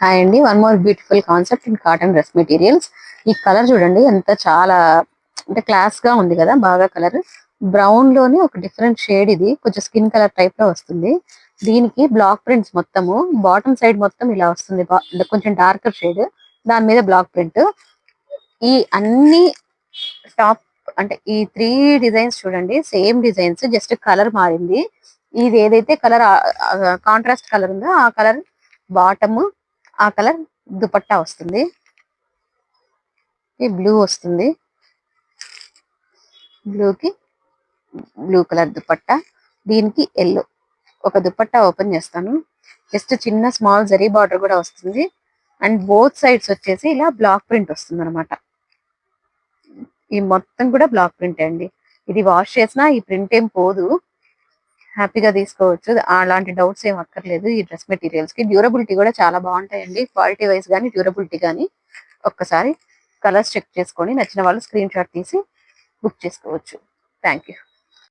Hi అండి, one more beautiful concept in cotton dress materials. ఈ colour చూడండి ఎంత చాలా అంటే క్లాస్ గా ఉంది కదా. బాగా కలర్ బ్రౌన్ లోనే ఒక డిఫరెంట్ షేడ్, ఇది కొంచెం స్కిన్ కలర్ టైప్ లో వస్తుంది. దీనికి బ్లాక్ ప్రింట్స్ మొత్తము బాటమ్ సైడ్ మొత్తం ఇలా వస్తుంది. కొంచెం డార్కర్ షేడ్, దాని మీద బ్లాక్ ప్రింట్. ఈ అన్ని టాప్ అంటే ఈ 3 డిజైన్స్ చూడండి, సేమ్ డిజైన్స్, జస్ట్ కలర్ మారింది. ఇది ఏదైతే కలర్ కాంట్రాస్ట్ కలర్ ఉందో ఆ కలర్ బాటమ్, ఆ కలర్ దుపట్టా వస్తుంది. ఈ బ్లూ వస్తుంది, బ్లూకి బ్లూ కలర్ దుపట్టా, దీనికి ఎల్లో. ఒక దుపట్టా ఓపెన్ చేస్తాను. జస్ట్ చిన్న స్మాల్ జరీ బార్డర్ కూడా వస్తుంది. అండ్ బోత్ సైడ్స్ వచ్చేసి ఇలా బ్లాక్ ప్రింట్ వస్తుంది అనమాట. ఈ మొత్తం కూడా బ్లాక్ ప్రింట్ అండి. ఇది వాష్ చేసినా ఈ ప్రింట్ ఏం పోదు, హ్యాపీగా తీసుకోవచ్చు. అలాంటి డౌట్స్ ఏం అక్కర్లేదు. ఈ డ్రెస్ మెటీరియల్స్ కి డ్యూరబిలిటీ కూడా చాలా బాగుంటాయండి, క్వాలిటీ వైజ్ కానీ డ్యూరబిలిటీ కానీ. ఒక్కసారి కలర్స్ చెక్ చేసుకొని నచ్చిన వాళ్ళు స్క్రీన్ షాట్ తీసి బుక్ చేసుకోవచ్చు. Thank you.